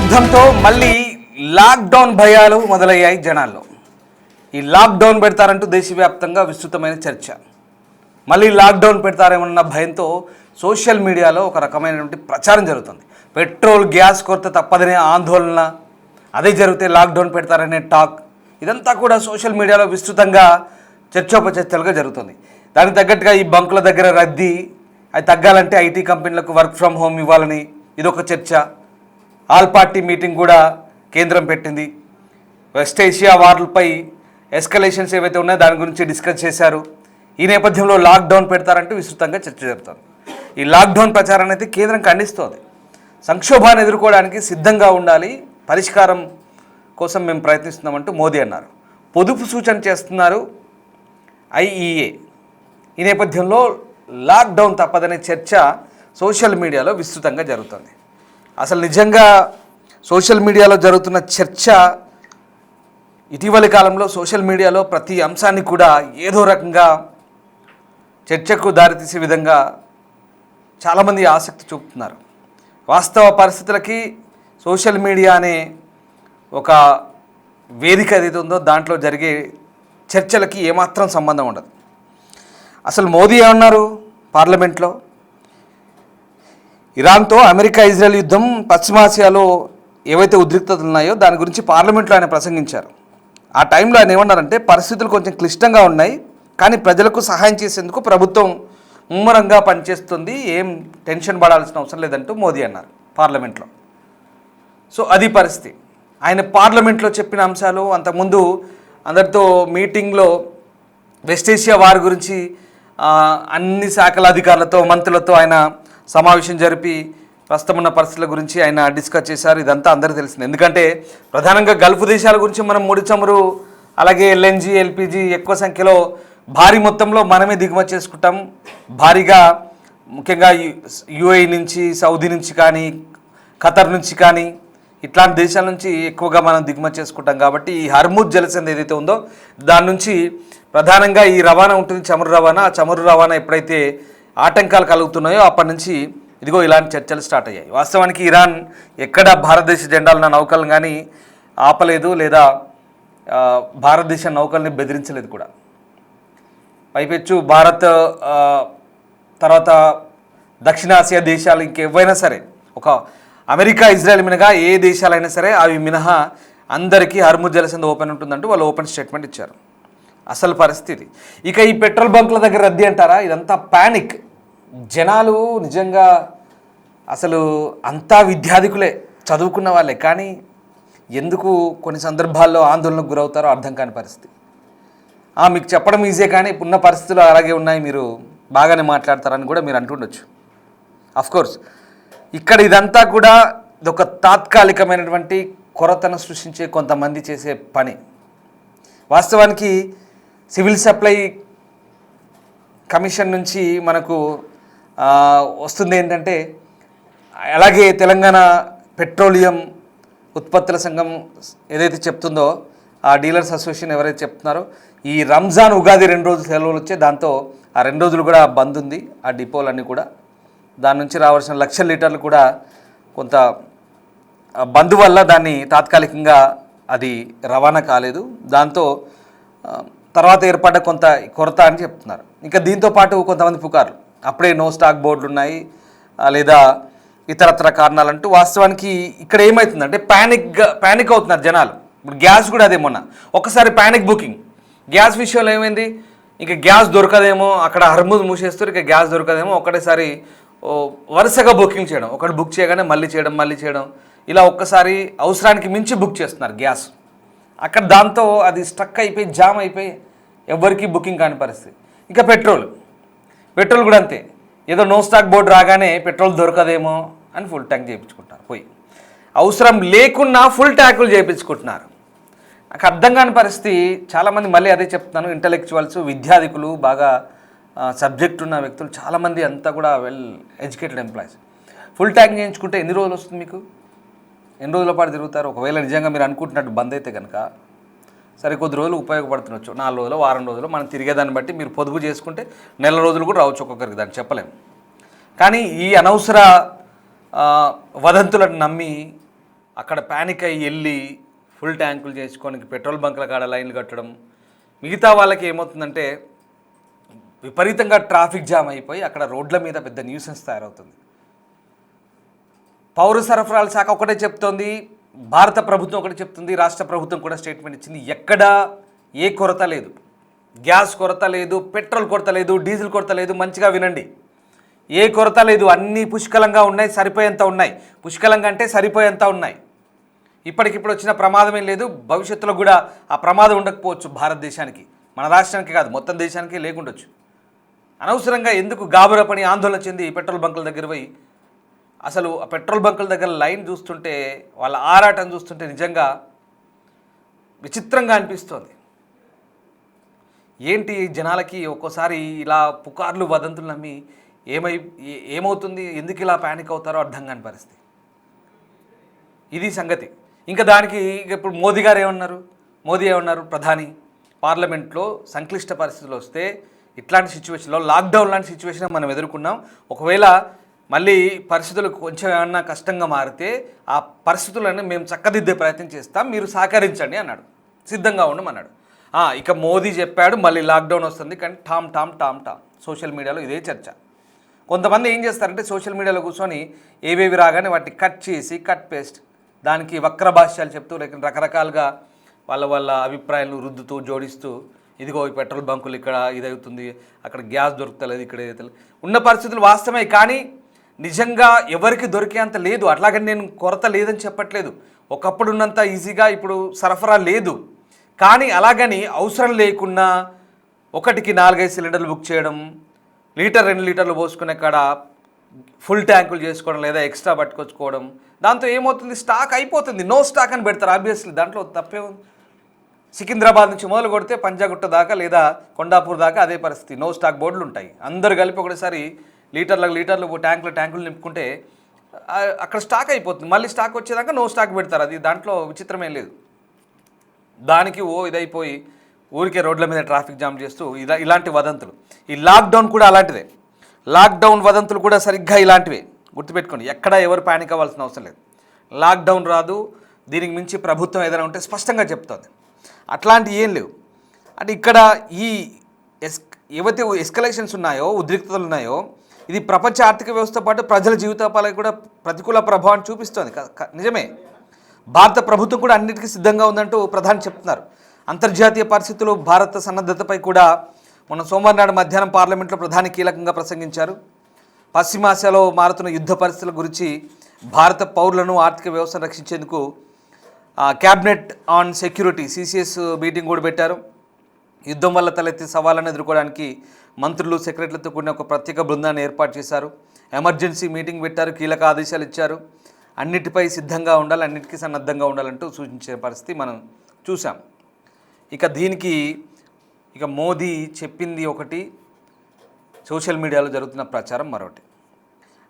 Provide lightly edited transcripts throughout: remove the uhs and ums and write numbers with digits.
యుద్ధంతో మళ్ళీ లాక్డౌన్ భయాలు మొదలయ్యాయి జనాల్లో. ఈ లాక్డౌన్ పెడతారంటూ దేశవ్యాప్తంగా విస్తృతమైన చర్చ. మళ్ళీ లాక్డౌన్ పెడతారేమన్న భయంతో సోషల్ మీడియాలో ఒక రకమైనటువంటి ప్రచారం జరుగుతుంది. పెట్రోల్ గ్యాస్ కొరత తప్పదనే ఆందోళన, అదే జరిగితే లాక్డౌన్ పెడతారనే టాక్, ఇదంతా కూడా సోషల్ మీడియాలో విస్తృతంగా చర్చోపచర్చలుగా జరుగుతుంది. దానికి తగ్గట్టుగా ఈ బంకుల దగ్గర రద్దీ, అది తగ్గాలంటే ఐటీ కంపెనీలకు వర్క్ ఫ్రమ్ హోమ్ ఇవ్వాలని ఇదొక చర్చ. ఆల్ పార్టీ మీటింగ్ కూడా కేంద్రం పెట్టింది. వెస్ట్ ఏషియా వార్లపై ఎస్కలేషన్స్ ఏవైతే ఉన్నాయో దాని గురించి డిస్కస్ చేశారు. ఈ నేపథ్యంలో లాక్డౌన్ పెడతారంటూ విస్తృతంగా చర్చ జరుగుతుంది. ఈ లాక్డౌన్ ప్రచారాన్ని అయితే కేంద్రం ఖండిస్తోంది. సంక్షోభాన్ని ఎదుర్కోవడానికి సిద్ధంగా ఉండాలి, పరిష్కారం కోసం మేము ప్రయత్నిస్తున్నామంటూ మోదీ అన్నారు. పొదుపు సూచన చేస్తున్నారు IEA. ఈ నేపథ్యంలో లాక్డౌన్ తప్పదనే చర్చ సోషల్ మీడియాలో విస్తృతంగా జరుగుతుంది. అసలు నిజంగా సోషల్ మీడియాలో జరుగుతున్న చర్చ, ఇటీవలి కాలంలో సోషల్ మీడియాలో ప్రతి అంశాన్ని కూడా ఏదో రకంగా చర్చకు దారితీసే విధంగా చాలామంది ఆసక్తి చూపుతున్నారు. వాస్తవ పరిస్థితులకి సోషల్ మీడియా అనే ఒక వేదిక ఏదైతే ఉందో దాంట్లో జరిగే చర్చలకి ఏమాత్రం సంబంధం ఉండదు. అసలు మోదీ ఏమన్నారు పార్లమెంట్లో? ఇరాన్తో అమెరికా ఇజ్రాయెల్ యుద్ధం, పశ్చిమాసియాలో ఏవైతే ఉద్రిక్తతలు ఉన్నాయో దాని గురించి పార్లమెంట్లో ఆయన ప్రసంగించారు. ఆ టైంలో ఆయన ఏమన్నారంటే, పరిస్థితులు కొంచెం క్లిష్టంగా ఉన్నాయి, కానీ ప్రజలకు సహాయం చేసేందుకు ప్రభుత్వం ముమ్మరంగా పనిచేస్తుంది, ఏం టెన్షన్ పడాల్సిన అవసరం లేదంటూ మోదీ అన్నారు పార్లమెంట్లో. సో అది పరిస్థితి. ఆయన పార్లమెంట్లో చెప్పిన అంశాలు, అంతకుముందు అందరితో మీటింగ్లో వెస్ట్ ఏషియా వార్ గురించి అన్ని శాఖల అధికారులతో, మంత్రులతో ఆయన సమావేశం జరిపి ప్రస్తుతం ఉన్న పరిస్థితుల గురించి ఆయన డిస్కస్ చేశారు. ఇదంతా అందరికీ తెలిసింది. ఎందుకంటే ప్రధానంగా గల్ఫ్ దేశాల గురించి మనం ముడి చమురు, అలాగే LNG, LPG ఎక్కువ సంఖ్యలో భారీ మొత్తంలో మనమే దిగుమతి చేసుకుంటాం. భారీగా ముఖ్యంగా UAE నుంచి, సౌదీ నుంచి కానీ, ఖతర్ నుంచి కానీ ఇట్లాంటి దేశాల నుంచి ఎక్కువగా మనం దిగుమతి చేసుకుంటాం. కాబట్టి ఈ హర్ముజ్ జలసంధి ఏదైతే ఉందో దాని నుంచి ప్రధానంగా ఈ రవాణా ఉంటుంది, చమురు రవాణా. ఆ చమురు రవాణా ఎప్పుడైతే ఆటంకాలు కలుగుతున్నాయో అప్పటి నుంచి ఇదిగో ఇలాంటి చర్చలు స్టార్ట్ అయ్యాయి. వాస్తవానికి ఇరాన్ ఎక్కడ భారతదేశ జెండాలున్న నౌకలను కానీ ఆపలేదు, లేదా భారతదేశ నౌకల్ని బెదిరించలేదు కూడా. పైపెచ్చు భారత్ తర్వాత దక్షిణాసియా దేశాలు ఇంకెవైనా సరే, ఒక అమెరికా ఇజ్రాయెల్ మినహా ఏ దేశాలైనా సరే అవి మినహా అందరికీ హర్ముజ్ జలసంధి ఓపెన్ ఉంటుందంటూ వాళ్ళు ఓపెన్ స్టేట్మెంట్ ఇచ్చారు. అసలు పరిస్థితి ఇక ఈ పెట్రోల్ బంకుల దగ్గర రద్దీ అంటారా, ఇదంతా ప్యానిక్. జనాలు నిజంగా అసలు అంతా విద్యార్థికులే, చదువుకున్న వాళ్ళే, కానీ ఎందుకు కొన్ని సందర్భాల్లో ఆందోళనకు గురవుతారో అర్థం కాని పరిస్థితి. మీకు చెప్పడం ఈజీ, కానీ ఉన్న పరిస్థితులు అలాగే ఉన్నాయి, మీరు బాగానే మాట్లాడతారని కూడా మీరు అంటుండొచ్చు. అఫ్కోర్స్ ఇక్కడ ఇదంతా కూడా ఒక తాత్కాలికమైనటువంటి కొరతను సృష్టించే కొంతమంది చేసే పని. వాస్తవానికి సివిల్ సప్లై కమిషన్ నుంచి మనకు వస్తుంది ఏంటంటే, అలాగే తెలంగాణ పెట్రోలియం ఉత్పత్తుల సంఘం ఏదైతే చెప్తుందో, ఆ డీలర్స్ అసోసియేషన్ ఎవరైతే చెప్తున్నారో, ఈ రంజాన్, ఉగాది 2 రోజులు సెలవులు వచ్చే, దాంతో ఆ 2 రోజులు కూడా బంద్ ఉంది ఆ డిపోలన్నీ కూడా. దాని నుంచి రావాల్సిన 1,00,000 లీటర్లు కూడా కొంత బంద్ వల్ల దాన్ని తాత్కాలికంగా అది రవాణా కాలేదు. దాంతో తర్వాత ఏర్పడ్డ కొంత కొరత అని చెప్తున్నారు. ఇంకా దీంతో పాటు కొంతమంది పుకార్లు, అప్పుడే నో స్టాక్ బోర్డులు ఉన్నాయి లేదా ఇతరత్ర కారణాలంటూ. వాస్తవానికి ఇక్కడ ఏమవుతుందంటే ప్యానిక్ అవుతున్నారు జనాలు. ఇప్పుడు గ్యాస్ కూడా అదే, మొన్న ఒకసారి ప్యానిక్ బుకింగ్ గ్యాస్ విషయంలో ఏమైంది, ఇంకా గ్యాస్ దొరకదేమో, అక్కడ హర్ముజ్ మూసేస్తారు, ఇక గ్యాస్ దొరకదేమో, ఒకటేసారి వరుసగా బుకింగ్ చేయడం, ఒకటి బుక్ చేయగానే మళ్ళీ చేయడం, ఇలా ఒక్కసారి అవసరానికి మించి బుక్ చేస్తున్నారు గ్యాస్ అక్కడ. దాంతో అది స్టక్ అయిపోయి, జామ్ అయిపోయి ఎవరికి బుకింగ్ కాని పరిస్థితి. ఇంకా పెట్రోల్ కూడా అంతే, ఏదో నో స్టాక్ బోర్డు రాగానే పెట్రోల్ దొరకదేమో అని ఫుల్ ట్యాంక్ చేయించుకుంటారు పోయి, అవసరం లేకున్నా ఫుల్ ట్యాంకులు చేయించుకుంటున్నారు. నాకు అర్థం కాని పరిస్థితి. చాలామంది, మళ్ళీ అదే చెప్తున్నాను, ఇంటలెక్చువల్స్, విద్యార్థికులు, బాగా సబ్జెక్ట్ ఉన్న వ్యక్తులు చాలామంది అంతా కూడా well educated employees. Full tank చేయించుకుంటే ఎన్ని రోజులు వస్తుంది మీకు? ఎన్ని రోజుల పాటు తిరుగుతారు? ఒకవేళ నిజంగా మీరు అనుకుంటున్నట్టు బంద్ అయితే కనుక సరే కొద్ది రోజులు ఉపయోగపడుతుండొచ్చు, 4 రోజులు, వారం రోజులు, మనం తిరిగేదాన్ని బట్టి మీరు పొదుపు చేసుకుంటే నెల రోజులు కూడా రావచ్చు ఒక్కొక్కరికి, దాన్ని చెప్పలేము. కానీ ఈ అనవసర వదంతులను నమ్మి అక్కడ ప్యానిక్ అయ్యి వెళ్ళి ఫుల్ ట్యాంకులు చేసుకోనికి పెట్రోల్ బంకుల కాడ లైన్లు కట్టడం, మిగతా వాళ్ళకి ఏమవుతుందంటే విపరీతంగా ట్రాఫిక్ జామ్ అయిపోయి అక్కడ రోడ్ల మీద పెద్ద న్యూసెన్స్ తయారవుతుంది. పౌర సరఫరాల శాఖ ఒకటే చెప్తోంది, భారత ప్రభుత్వం ఒకటే చెప్తుంది, రాష్ట్ర ప్రభుత్వం కూడా స్టేట్మెంట్ ఇచ్చింది. ఎక్కడా ఏ కొరత లేదు, గ్యాస్ కొరత లేదు, పెట్రోల్ కొరత లేదు, డీజిల్ కొరత లేదు. మంచిగా వినండి, ఏ కొరత లేదు, అన్నీ పుష్కలంగా ఉన్నాయి, సరిపోయేంత ఉన్నాయి. పుష్కలంగా అంటే సరిపోయేంత ఉన్నాయి. ఇప్పటికిప్పుడు వచ్చిన ప్రమాదం ఏం లేదు, భవిష్యత్తులో కూడా ఆ ప్రమాదం ఉండకపోవచ్చు. భారతదేశానికి, మన రాష్ట్రానికి కాదు, మొత్తం దేశానికి లేకుండొచ్చు. అనవసరంగా ఎందుకు గాబరపడి ఆందోళన చెంది పెట్రోల్ బంకుల దగ్గర పోయి, అసలు ఆ పెట్రోల్ బంకుల దగ్గర లైన్ చూస్తుంటే, వాళ్ళ ఆరాటం చూస్తుంటే నిజంగా విచిత్రంగా అనిపిస్తోంది. ఏంటి జనాలకి ఒక్కోసారి ఇలా పుకార్లు వదంతులు నమ్మి ఏమవుతుంది, ఎందుకు ఇలా ప్యానిక్ అవుతారో అర్థం కాని పరిస్థితి. ఇది సంగతి. ఇంకా దానికి ఇప్పుడు మోదీ గారు ఏమన్నారు, ప్రధాని పార్లమెంట్లో సంక్లిష్ట పరిస్థితులు వస్తే ఇట్లాంటి సిచ్యువేషన్లో, లాక్డౌన్ లాంటి సిచ్యువేషన్ మనం ఎదుర్కొన్నాం. ఒకవేళ మళ్ళీ పరిస్థితులు కొంచెం ఏమన్నా కష్టంగా మారితే ఆ పరిస్థితులను మేము చక్కదిద్దే ప్రయత్నం చేస్తాం, మీరు సహకరించండి అన్నాడు. సిద్ధంగా ఉండమన్నాడు. ఇక మోదీ చెప్పాడు మళ్ళీ లాక్డౌన్ వస్తుంది, కానీ టామ్ సోషల్ మీడియాలో ఇదే చర్చ. కొంతమంది ఏం చేస్తారంటే సోషల్ మీడియాలో కూర్చొని ఏవేవి రాగానే వాటిని కట్ చేసి కట్ పేస్ట్, దానికి వక్ర భాష్యాలు చెప్తూ రకరకాలుగా వాళ్ళ అభిప్రాయాలను రుద్దుతూ జోడిస్తూ, ఇదిగో ఈ పెట్రోల్ బంకులు ఇక్కడ ఇదవుతుంది, అక్కడ గ్యాస్ దొరుకుతలేదు, ఇక్కడ ఇదవుతలేదు. ఉన్న పరిస్థితులు వాస్తవమే, కానీ నిజంగా ఎవరికి దొరికేంత లేదు. అట్లాగని నేను కొరత లేదని చెప్పట్లేదు. ఒకప్పుడు ఉన్నంత ఈజీగా ఇప్పుడు సరఫరా లేదు. కానీ అలాగని అవసరం లేకున్నా ఒకటికి 4-5 సిలిండర్లు బుక్ చేయడం, లీటర్ 2 లీటర్లు పోసుకునే కాడ ఫుల్ ట్యాంకులు చేసుకోవడం, లేదా ఎక్స్ట్రా పట్టుకొచ్చుకోవడం, దాంతో ఏమవుతుంది, స్టాక్ అయిపోతుంది. నో స్టాక్ అని పెడతారు. ఆబ్వియస్లీ దాంట్లో తప్పే ఉంది. సికింద్రాబాద్ నుంచి మొదలు కొడితే పంజాగుట్ట దాకా లేదా కొండాపూర్ దాకా అదే పరిస్థితి. నో స్టాక్ బోర్డులు ఉంటాయి. అందరు కలిపి ఒకటిసారి లీటర్లు ట్యాంకులు నింపుకుంటే అక్కడ స్టాక్ అయిపోతుంది. మళ్ళీ స్టాక్ వచ్చేదాకా నో స్టాక్ పెడతారు. అది దాంట్లో విచిత్రమేం లేదు. దానికి ఇదైపోయి ఊరికే రోడ్ల మీద ట్రాఫిక్ జామ్ చేస్తూ ఇలాంటి వదంతులు. ఈ లాక్డౌన్ కూడా అలాంటిదే. లాక్డౌన్ వదంతులు కూడా సరిగ్గా ఇలాంటివే. గుర్తుపెట్టుకోండి, ఎక్కడ ఎవరు ప్యానిక్ అవ్వాల్సిన అవసరం లేదు. లాక్డౌన్ రాదు, దీనికి మించి ప్రభుత్వం ఏదైనా ఉంటే స్పష్టంగా చెప్తుంది. అట్లాంటివి ఏం లేవు. అంటే ఇక్కడ ఈ ఏవైతే ఎస్కలేషన్స్ ఉన్నాయో, ఉద్రిక్తతలు ఉన్నాయో, ఇది ప్రపంచ ఆర్థిక వ్యవస్థతో పాటు ప్రజల జీవితాలపై కూడా ప్రతికూల ప్రభావాన్ని చూపిస్తోంది. నిజమే, భారత ప్రభుత్వం కూడా అన్నిటికీ సిద్ధంగా ఉందంటూ ప్రధాని చెప్తున్నారు. అంతర్జాతీయ పరిస్థితులు, భారత సన్నద్ధతపై కూడా మొన్న సోమవారం నాడు మధ్యాహ్నం పార్లమెంట్లో ప్రధాని కీలకంగా ప్రసంగించారు. పశ్చిమాసియాలో మారుతున్న యుద్ధ పరిస్థితుల గురించి, భారత పౌరులను, ఆర్థిక వ్యవస్థను రక్షించేందుకు cabinet on security CCS meeting కూడా పెట్టారు. యుద్ధం వల్ల తలెత్తే సవాళ్ళను ఎదుర్కోవడానికి మంత్రులు, సెక్రటరీలతో కూడిన ఒక ప్రత్యేక బృందాన్ని ఏర్పాటు చేశారు. ఎమర్జెన్సీ మీటింగ్ పెట్టారు, కీలక ఆదేశాలు ఇచ్చారు. అన్నిటిపై సిద్ధంగా ఉండాలి, అన్నిటికీ సన్నద్ధంగా ఉండాలంటూ సూచించే పరిస్థితి మనం చూసాం. ఇక దీనికి మోదీ చెప్పింది ఒకటి, సోషల్ మీడియాలో జరుగుతున్న ప్రచారం మరొకటి.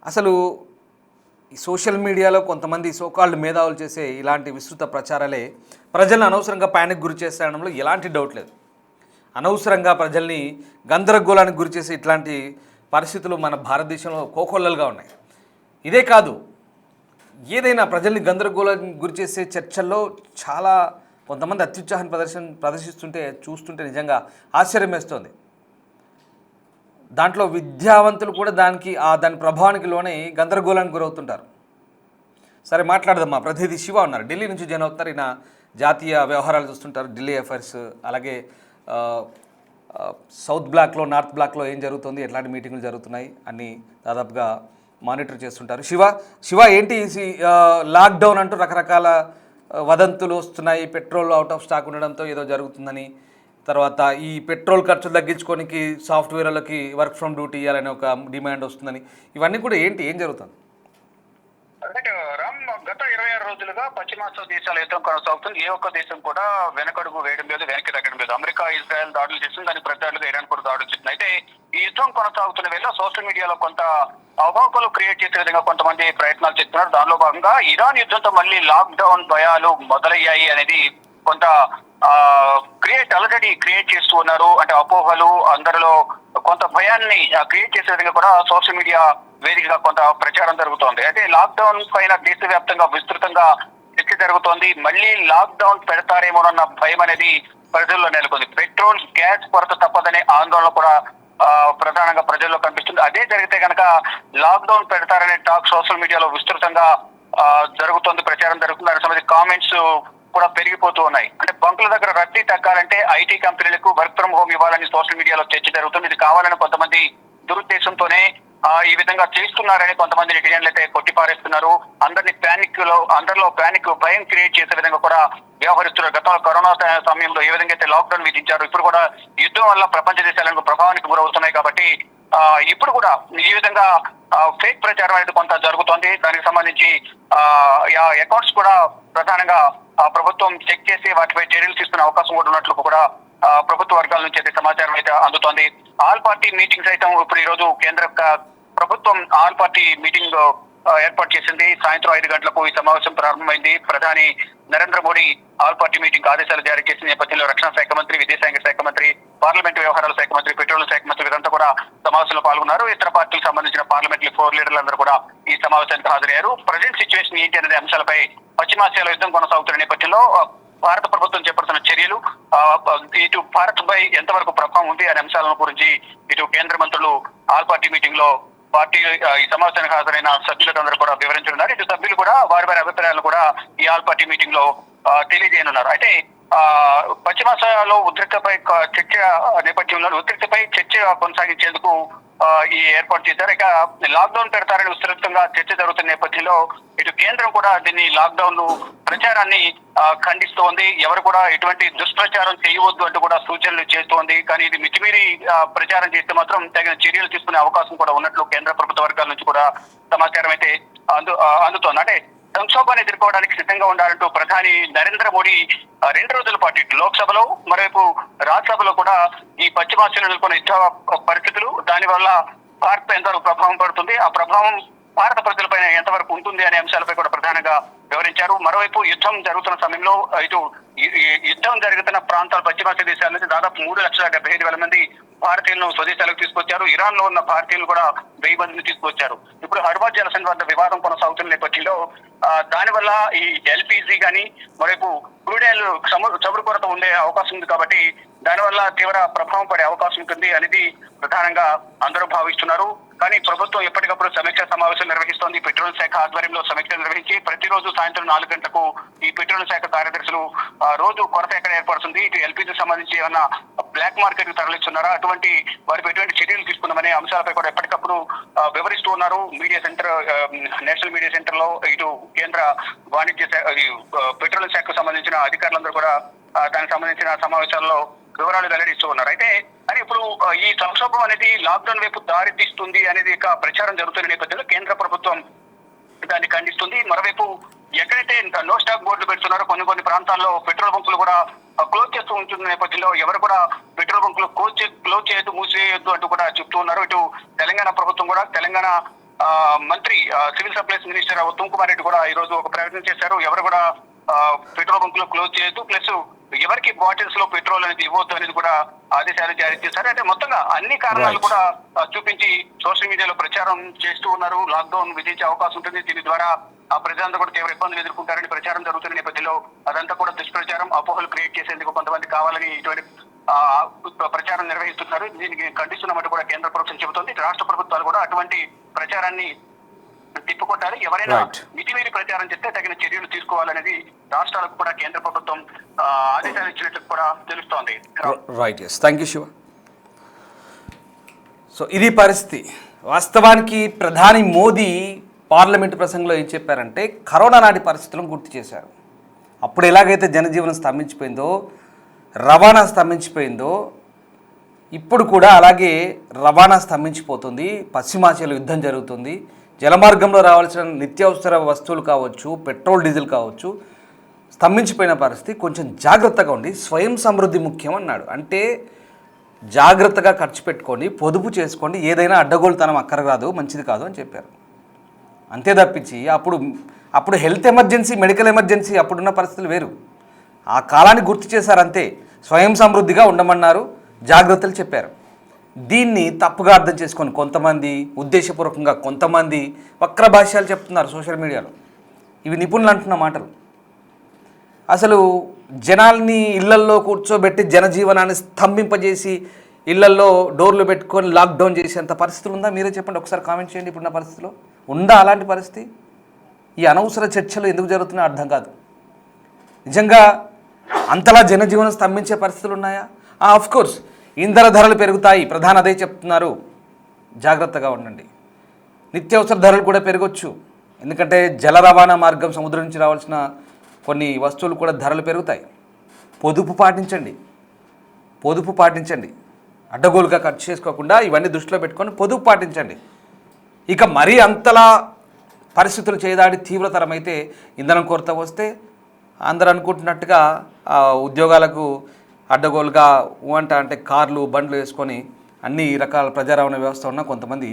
అసలు ఈ సోషల్ మీడియాలో కొంతమంది సోకాల్డ్ మేధావులు చేసే ఇలాంటి విస్తృత ప్రచారాలే ప్రజలను అనవసరంగా ప్యానిక్ గురి చేసేయడంలో ఎలాంటి డౌట్ లేదు. అనవసరంగా ప్రజల్ని గందరగోళానికి గురి చేసే ఇట్లాంటి పరిస్థితులు మన భారతదేశంలో కోకొల్లలుగా ఉన్నాయి. ఇదే కాదు, ఏదైనా ప్రజల్ని గందరగోళానికి గురి చేసే చర్చల్లో చాలా కొంతమంది అత్యుత్సాహాన్ని ప్రదర్శిస్తుంటే చూస్తుంటే నిజంగా ఆశ్చర్యం వేస్తుంది. దాంట్లో విద్యావంతులు కూడా దాని ప్రభావానికి లోనే గందరగోళానికి గురవుతుంటారు. సరే, మాట్లాడదాం. మా ప్రతినిధి శివ ఉన్నారు, ఢిల్లీ నుంచి జాయిన్ అవుతున్నారు. ఈయన జాతీయ వ్యవహారాలు చూస్తుంటారు, ఢిల్లీ అఫైర్స్, అలాగే సౌత్ బ్లాక్లో, నార్త్ బ్లాక్లో ఏం జరుగుతుంది, ఎట్లాంటి మీటింగులు జరుగుతున్నాయి అన్నీ దాదాపుగా మానిటర్ చేస్తుంటారు. శివ ఏంటి లాక్డౌన్ అంటూ రకరకాల వదంతులు వస్తున్నాయి. పెట్రోల్ అవుట్ ఆఫ్ స్టాక్ ఉండడంతో ఏదో జరుగుతుందని, తర్వాత ఈ పెట్రోల్ ఖర్చులు తగ్గించుకోనికి సాఫ్ట్వేర్లకి వర్క్ ఫ్రమ్ డ్యూటీ ఇవ్వాలని ఒక డిమాండ్ వస్తుందని, ఇవన్నీ కూడా ఏం జరుగుతుంది? రామ్, గత 26 రోజులుగా పశ్చిమాసియా దేశాల యుద్ధం కొనసాగుతుంది. ఏ ఒక్క దేశం కూడా వెనకడుగు వేయడం లేదు, వెనక్కి తగ్గడం లేదు. అమెరికా, ఇజ్రాయెల్ దాడులు చేస్తుంది, దానికి ప్రత్యాలుగా ఇరాన్ కూడా దాడులు చేస్తుంది. అయితే ఈ యుద్ధం కొనసాగుతున్న వేళ సోషల్ మీడియాలో కొంత అవాకులు క్రియేట్ చేసే విధంగా కొంతమంది ప్రయత్నాలు చేస్తున్నారు. దానిలో భాగంగా ఇరాన్ యుద్ధంతో మళ్ళీ లాక్డౌన్ భయాలు మొదలయ్యాయి అనేది కొంత ఆల్రెడీ క్రియేట్ చేస్తూ ఉన్నారు. అంటే అపోహలు, అందరిలో కొంత భయాన్ని క్రియేట్ చేసే విధంగా కూడా సోషల్ మీడియా వేదికగా కొంత ప్రచారం జరుగుతోంది. అయితే లాక్డౌన్ పైన దేశవ్యాప్తంగా విస్తృతంగా చర్చ జరుగుతోంది. మళ్ళీ లాక్డౌన్ పెడతారేమోనన్న భయం అనేది ప్రజల్లో నెలకొంది. పెట్రోల్, గ్యాస్ కొరత తప్పదనే ఆందోళన కూడా ప్రధానంగా ప్రజల్లో కనిపిస్తుంది. అదే జరిగితే కనుక లాక్డౌన్ పెడతారనే టాక్ సోషల్ మీడియాలో విస్తృతంగా జరుగుతోంది, ప్రచారం జరుగుతుంది. దానికి సంబంధించి కామెంట్స్ కూడా పెరిగిపోతూ ఉన్నాయి. అంటే బంకుల దగ్గర రద్దీ తగ్గాలంటే ఐటీ కంపెనీలకు వర్క్ ఫ్రం హోమ్ ఇవ్వాలని సోషల్ మీడియాలో చర్చ జరుగుతుంది. ఇది కావాలని కొంతమంది దురుద్దేశంతోనే ఈ విధంగా చేస్తున్నారని కొంతమంది నెటిజన్లు అయితే కొట్టిపారేస్తున్నారు. అందరిలో ప్యానిక్, భయం క్రియేట్ చేసే విధంగా కూడా వ్యవహరిస్తున్నారు. గతంలో కరోనా సమయంలో ఏ విధంగా అయితే లాక్డౌన్ విధించారు, ఇప్పుడు కూడా యుద్ధం వల్ల ప్రపంచ దేశాలకు ప్రభావానికి గురవుతున్నాయి. కాబట్టి ఇప్పుడు కూడా ఈ విధంగా ఫేక్ ప్రచారం అనేది కొంత జరుగుతోంది. దానికి సంబంధించి అకౌంట్స్ కూడా ప్రధానంగా ప్రభుత్వం చెక్ చేసి వాటిపై చర్యలు తీసుకునే అవకాశం కూడా ఉన్నట్లు కూడా ప్రభుత్వ వర్గాల నుంచి అయితే సమాచారం అయితే అందుతోంది. ఆల్ పార్టీ మీటింగ్ సైతం ఇప్పుడు ఈ రోజు కేంద్ర ప్రభుత్వం ఆల్ పార్టీ మీటింగ్ ఏర్పాటు చేసింది. సాయంత్రం 5 గంటలకు ఈ సమావేశం ప్రారంభమైంది. ప్రధాని Narendra Modi all party meeting ఆదేశాలు జారీ చేసిన నేపథ్యంలో రక్షణ శాఖ మంత్రి, విదేశాంగ శాఖ మంత్రి, పార్లమెంటు వ్యవహారాల శాఖ మంత్రి, పెట్రోలియం శాఖ మంత్రి వీరంతా కూడా సమావేశంలో పాల్గొన్నారు. ఇతర పార్టీలకు సంబంధించిన పార్లమెంటరీ 4 లీడర్లందరూ కూడా ఈ సమావేశానికి హాజరయ్యారు. ప్రజెంట్ సిచ్యువేషన్ ఏంటి అనే అంశాలపై పశ్చిమాసియాలో యుద్ధం కొనసాగుతున్న నేపథ్యంలో భారత ప్రభుత్వం చేపడుతున్న చర్యలు, ఇటు భారత్ పై ఎంతవరకు ప్రభావం ఉంది అనే అంశాలను గురించి ఇటు కేంద్ర మంత్రులు ఆల్ పార్టీ మీటింగ్ లో పార్టీ ఈ సమావేశానికి హాజరైన సభ్యులందరూ కూడా వివరించనున్నారు. ఇటు సభ్యులు కూడా వారి అభిప్రాయాలు కూడా ఈ ఆల్ పార్టీ మీటింగ్ లో తెలియజేయనున్నారు. అయితే పశ్చిమాసియాలో ఉద్రిక్తపై చర్చ నేపథ్యంలో ఉద్రిక్తపై చర్చ కొనసాగించేందుకు ఈ ఏర్పాటు చేశారు. ఇక లాక్డౌన్ పెడతారని విస్తృతంగా చర్చ జరుగుతున్న నేపథ్యంలో ఇటు కేంద్రం కూడా దీన్ని లాక్డౌన్ ప్రచారాన్ని ఖండిస్తోంది. ఎవరు కూడా ఎటువంటి దుష్ప్రచారం చేయవద్దు అంటూ కూడా సూచనలు చేస్తోంది. కానీ ఇది మితిమీరి ప్రచారం చేస్తే మాత్రం తగిన చర్యలు తీసుకునే అవకాశం కూడా ఉన్నట్లు కేంద్ర ప్రభుత్వ వర్గాల నుంచి కూడా సమాచారం అయితే అందుతోంది. అంటే సంక్షోభాన్ని ఎదుర్కోవడానికి సిద్ధంగా ఉండాలంటూ ప్రధాని నరేంద్ర మోడీ 2 రోజుల పాటు లోక్సభలో మరోవైపు రాజ్యసభలో కూడా ఈ పశ్చిమాసియాలో నెలకొన్న యుద్ధ పరిస్థితులు, దానివల్ల భారత్ ఎంతవరకు ప్రభావం పడుతుంది, ఆ ప్రభావం భారత ప్రజలపైన ఎంతవరకు ఉంటుంది అనే అంశాలపై కూడా ప్రధానంగా వివరించారు. మరోవైపు యుద్ధం జరుగుతున్న సమయంలో ఇటు యుద్ధం జరుగుతున్న ప్రాంతాలు పశ్చిమాసియా దేశాల నుంచి దాదాపు 3,75,000 మంది భారతీయులను స్వదేశాలకు తీసుకొచ్చారు. ఇరాన్ లో ఉన్న భారతీయులు కూడా 1000 మందిని తీసుకొచ్చారు. ఇప్పుడు హర్మజ్ జలసంధి వద్ద వివాదం కొనసాగుతున్న నేపథ్యంలో దానివల్ల ఈ ఎల్పీజీ కానీ మరోవైపు క్రూడ్ ఆయిల్ చమురు కొరత ఉండే అవకాశం ఉంది. కాబట్టి దానివల్ల తీవ్ర ప్రభావం పడే అవకాశం ఉంటుంది అనేది ప్రధానంగా అందరూ భావిస్తున్నారు. కానీ ప్రభుత్వం ఎప్పటికప్పుడు సమీక్ష సమావేశం నిర్వహిస్తోంది. పెట్రోల్ శాఖ ఆధ్వర్యంలో సమీక్ష నిర్వహించి ప్రతిరోజు సాయంత్రం 4 గంటలకు ఈ పెట్రోల్ శాఖ కార్యదర్శులు రోజు కొరత ఎక్కడ ఏర్పడుతుంది, ఇటు ఎల్పీజీ సంబంధించి ఏమన్నా బ్లాక్ మార్కెట్ కు తరలిస్తున్నారా, అటువంటి వారిపై ఎటువంటి చర్యలు తీసుకున్నామనే అంశాలపై కూడా ఎప్పటికప్పుడు వివరిస్తూ ఉన్నారు. Media centre, national media centre లో ఇటు కేంద్ర వాణిజ్య పెట్రోల్ శాఖకు సంబంధించిన అధికారులందరూ కూడా దానికి సంబంధించిన సమావేశాల్లో వివరాలు వెల్లడిస్తూ ఉన్నారు. అయితే అని ఇప్పుడు ఈ సంక్షోభం అనేది లాక్డౌన్ వైపు దారి తీస్తుంది అనేది ప్రచారం జరుగుతున్న నేపథ్యంలో కేంద్ర ప్రభుత్వం దాన్ని ఖండిస్తుంది. మరోవైపు ఎక్కడైతే నో స్టాక్ బోర్డులు పెడుతున్నారో కొన్ని ప్రాంతాల్లో పెట్రోల్ బంకులు కూడా క్లోజ్ చేస్తూ ఉంటున్న నేపథ్యంలో ఎవరు కూడా పెట్రోల్ బంకులు క్లోజ్ చేయొద్దు, మూసివేయొద్దు అంటూ కూడా చెప్తూ ఉన్నారు. ఇటు తెలంగాణ ప్రభుత్వం కూడా, తెలంగాణ మంత్రి civil supplies minister Uttam Kumar Reddy కూడా ఈ రోజు ఒక ప్రకటన చేశారు. ఎవరు కూడా పెట్రోల్ బంకులు క్లోజ్ చేయొద్దు, ప్లస్ ఎవరికి బాటిల్స్ లో పెట్రోల్ అనేది ఇవ్వద్దు అనేది కూడా ఆదేశాలు జారీ చేశారు. అంటే మొత్తంగా అన్ని కారణాలు కూడా చూపించి సోషల్ మీడియాలో ప్రచారం చేస్తూ ఉన్నారు. లాక్డౌన్ విధించే అవకాశం ఉంటుంది, దీని ద్వారా ఆ ప్రజలంతా కూడా తీవ్ర ఇబ్బందులు ఎదుర్కొంటారని ప్రచారం జరుగుతున్న నేపథ్యంలో అదంతా కూడా దుష్ప్రచారం, అపోహలు క్రియేట్ చేసేందుకు కొంతమంది కావాలని ఇటువంటి ప్రచారం నిర్వహిస్తున్నారు. దీనికి ఖండిస్తున్నామంటూ కూడా కేంద్ర ప్రభుత్వం చెబుతోంది. రాష్ట్ర ప్రభుత్వాలు కూడా అటువంటి ప్రచారాన్ని తిప్పుకొట్టాలి. ఎవరైనా మితిమీరి ప్రచారం చేస్తే తగిన చర్యలు తీసుకోవాలనేది రాష్ట్రాలకు కూడా కేంద్ర ప్రభుత్వం ఆదేశాలు ఇచ్చినట్టు కూడా తెలుస్తోంది. Right, yes, thank you Shiva. So ఇది పరిస్థితి. వాస్తవానికి ప్రధాని మోదీ పార్లమెంటు ప్రసంగంలో ఏం చెప్పారంటే కరోనా నాటి పరిస్థితులను గుర్తు చేశారు. అప్పుడు ఎలాగైతే జనజీవనం స్తంభించిపోయిందో, రవాణా స్తంభించిపోయిందో, ఇప్పుడు కూడా అలాగే రవాణా స్తంభించిపోతుంది. పశ్చిమాసియాలో యుద్ధం జరుగుతుంది. జలమార్గంలో రావాల్సిన నిత్యావసర వస్తువులు కావచ్చు, పెట్రోల్, డీజిల్ కావచ్చు, స్తంభించిపోయిన పరిస్థితి. కొంచెం జాగ్రత్తగా ఉండి స్వయం సమృద్ధి ముఖ్యం అన్నాడు. అంటే జాగ్రత్తగా ఖర్చు పెట్టుకోండి, పొదుపు చేసుకోండి, ఏదైనా అడ్డగోలుతనం అక్కరరాదు, మంచిది కాదు అని చెప్పారు. అంతే తప్పించి అప్పుడు హెల్త్ ఎమర్జెన్సీ, మెడికల్ ఎమర్జెన్సీ, అప్పుడున్న పరిస్థితులు వేరు. ఆ కాలాన్ని గుర్తు చేశారు అంతే. స్వయం సమృద్ధిగా ఉండమన్నారు, జాగ్రత్తలు చెప్పారు. దీన్ని తప్పుగా అర్థం చేసుకొని కొంతమంది ఉద్దేశపూర్వకంగా కొంతమంది వక్ర భాష్యాలు చెప్తున్నారు సోషల్ మీడియాలో. ఇవి నిపుణులు అంటున్న మాటలు. అసలు జనాల్ని ఇళ్లల్లో కూర్చోబెట్టి జనజీవనాన్ని స్తంభింపజేసి ఇళ్లల్లో డోర్లు పెట్టుకొని లాక్డౌన్ చేసేంత పరిస్థితులు ఉందా? మీరే చెప్పండి, ఒకసారి కామెంట్ చేయండి. ఇప్పుడున్న పరిస్థితిలో ఉందా అలాంటి పరిస్థితి? ఈ అనవసర చర్చలు ఎందుకు జరుగుతున్నాయో అర్థం కాదు. నిజంగా అంతలా జనజీవనం స్తంభించే పరిస్థితులు ఉన్నాయా? కోర్స్ ఇంధన ధరలు పెరుగుతాయి, ప్రధాని అదే చెప్తున్నారు, జాగ్రత్తగా ఉండండి. నిత్యావసర ధరలు కూడా పెరగవచ్చు, ఎందుకంటే జల రవాణా మార్గం సముద్రం నుంచి రావాల్సిన కొన్ని వస్తువులు కూడా ధరలు పెరుగుతాయి. పొదుపు పాటించండి, అడ్డగోలుగా ఖర్చు చేసుకోకుండా ఇవన్నీ దృష్టిలో పెట్టుకొని పొదుపు పాటించండి. ఇక మరీ అంతలా పరిస్థితులు చేదాడి తీవ్రతరమైతే ఇంధనం కొరత వస్తే అందరూ అనుకుంటున్నట్టుగా ఉద్యోగాలకు అడ్డగోలుగా అంటే కార్లు బండ్లు వేసుకొని అన్ని రకాల ప్రజా రవాణా వ్యవస్థ ఉన్న కొంతమంది,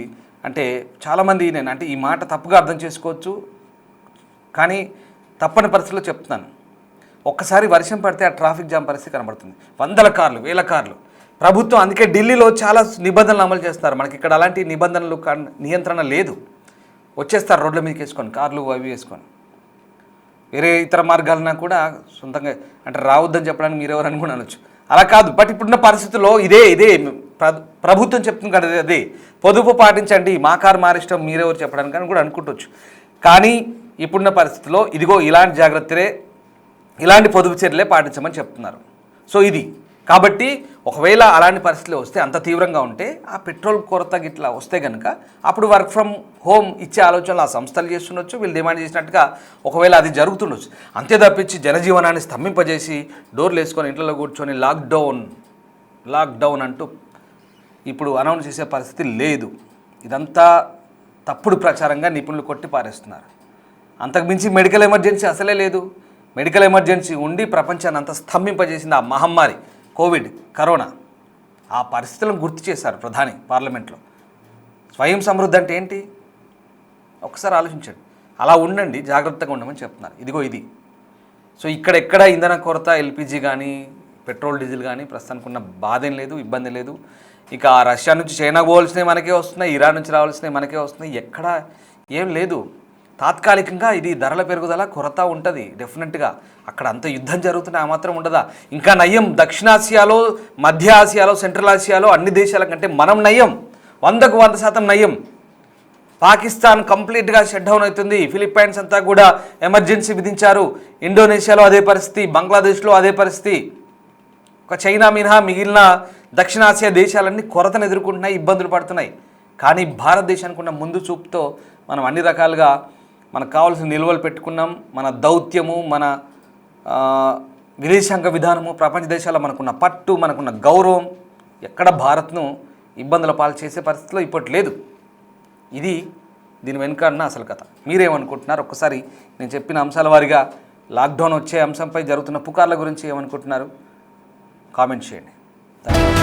అంటే చాలామంది నేను అంటే ఈ మాట తప్పుగా అర్థం చేసుకోవచ్చు, కానీ తప్పని పరిస్థితుల్లో చెప్తున్నాను. ఒక్కసారి వర్షం పడితే ఆ ట్రాఫిక్ జామ్ పరిస్థితి కనబడుతుంది. వందల కార్లు, వేల కార్లు. ప్రభుత్వం అందుకే ఢిల్లీలో చాలా నిబంధనలు అమలు చేస్తారు. మనకి ఇక్కడ అలాంటి నిబంధనలు నియంత్రణ లేదు. వచ్చేస్తారు రోడ్ల మీదకి వేసుకొని, కార్లు అవి వేసుకొని. వేరే ఇతర మార్గాలన్నా కూడా సొంతంగా అంటే రావద్దని చెప్పడానికి మీరెవరని కూడా అనొచ్చు. అలా కాదు. బట్ ఇప్పుడున్న పరిస్థితుల్లో ఇదే ప్రభుత్వం చెప్తుంది కదా, అదే పొదుపు పాటించండి, మా కారు మారిష్టం మీరెవరు చెప్పడానికి అని కూడా అనుకుంటవచ్చు. కానీ ఇప్పుడున్న పరిస్థితుల్లో ఇదిగో ఇలాంటి జాగ్రత్తలే, ఇలాంటి పొదుపు చర్యలే పాటించమని చెప్తున్నారు. సో ఇది కాబట్టి ఒకవేళ అలాంటి పరిస్థితులు వస్తే, అంత తీవ్రంగా ఉంటే, ఆ పెట్రోల్ కొరత గిట్లా వస్తే కనుక అప్పుడు వర్క్ ఫ్రమ్ హోమ్ ఇచ్చే ఆలోచనలు ఆ సంస్థలు చేస్తుండొచ్చు, వీళ్ళు డిమాండ్ చేసినట్టుగా ఒకవేళ అది జరుగుతుండొచ్చు. అంతే తప్పించి జనజీవనాన్ని స్తంభింపజేసి డోర్లు వేసుకొని ఇంట్లో కూర్చొని లాక్డౌన్ అంటూ ఇప్పుడు అనౌన్స్ చేసే పరిస్థితి లేదు. ఇదంతా తప్పుడు ప్రచారంగా నిపుణులు కొట్టి పారేస్తున్నారు. అంతకుమించి మెడికల్ ఎమర్జెన్సీ అసలే లేదు. మెడికల్ ఎమర్జెన్సీ ఉండి ప్రపంచాన్ని అంతా స్తంభింపజేసింది ఆ మహమ్మారి కోవిడ్, కరోనా. ఆ పరిస్థితులను గుర్తు చేశారు ప్రధాని పార్లమెంట్లో. స్వయం సమృద్ధి అంటే ఏంటి ఒకసారి ఆలోచించండి. అలా ఉండండి, జాగ్రత్తగా ఉండమని చెప్తున్నారు. ఇదిగో ఇది. సో ఇక్కడెక్కడ ఇంధన కొరత, ఎల్పిజి కానీ పెట్రోల్ డీజిల్ కానీ ప్రస్తుతానికి ఉన్న బాధ ఏం లేదు, ఇబ్బంది లేదు. ఇక రష్యా నుంచి చైనా పోవాల్సినవి మనకే వస్తున్నాయి, ఇరాన్ నుంచి రావాల్సినవి మనకే వస్తున్నాయి. ఎక్కడ ఏం లేదు. తాత్కాలికంగా ఇది ధరల పెరుగుదల కొరత ఉంటుంది డెఫినెట్గా. అక్కడ అంత యుద్ధం జరుగుతున్నా ఆ మాత్రం ఉండదా? ఇంకా నయం, దక్షిణాసియాలో, మధ్య ఆసియాలో, సెంట్రల్ ఆసియాలో అన్ని దేశాల కంటే మనం నయం, 100% నయం. పాకిస్తాన్ కంప్లీట్గా షట్ డౌన్ అవుతుంది. ఫిలిప్పైన్స్ అంతా కూడా ఎమర్జెన్సీ విధించారు. ఇండోనేషియాలో అదే పరిస్థితి, బంగ్లాదేశ్లో అదే పరిస్థితి. ఒక చైనా మినహా మిగిలిన దక్షిణాసియా దేశాలన్నీ కొరతను ఎదుర్కొంటున్నాయి, ఇబ్బందులు పడుతున్నాయి. కానీ భారతదేశానికి ఉన్న ముందు చూపుతో మనం అన్ని రకాలుగా మనకు కావాల్సిన నిల్వలు పెట్టుకున్నాం. మన దౌత్యము, మన విదేశాంగ విధానము, ప్రపంచ దేశాల్లో మనకున్న పట్టు, మనకున్న గౌరవం ఎక్కడ భారత్ను ఇబ్బందుల పాలు చేసే పరిస్థితిలో ఇప్పటి లేదు. ఇది దీని వెనుక అన్న అసలు కథ. మీరేమనుకుంటున్నారు? ఒక్కసారి నేను చెప్పిన అంశాల వారీగా లాక్డౌన్ వచ్చే అంశంపై జరుగుతున్న పుకార్ల గురించి ఏమనుకుంటున్నారు? కామెంట్ చేయండి. థాంక్యూ.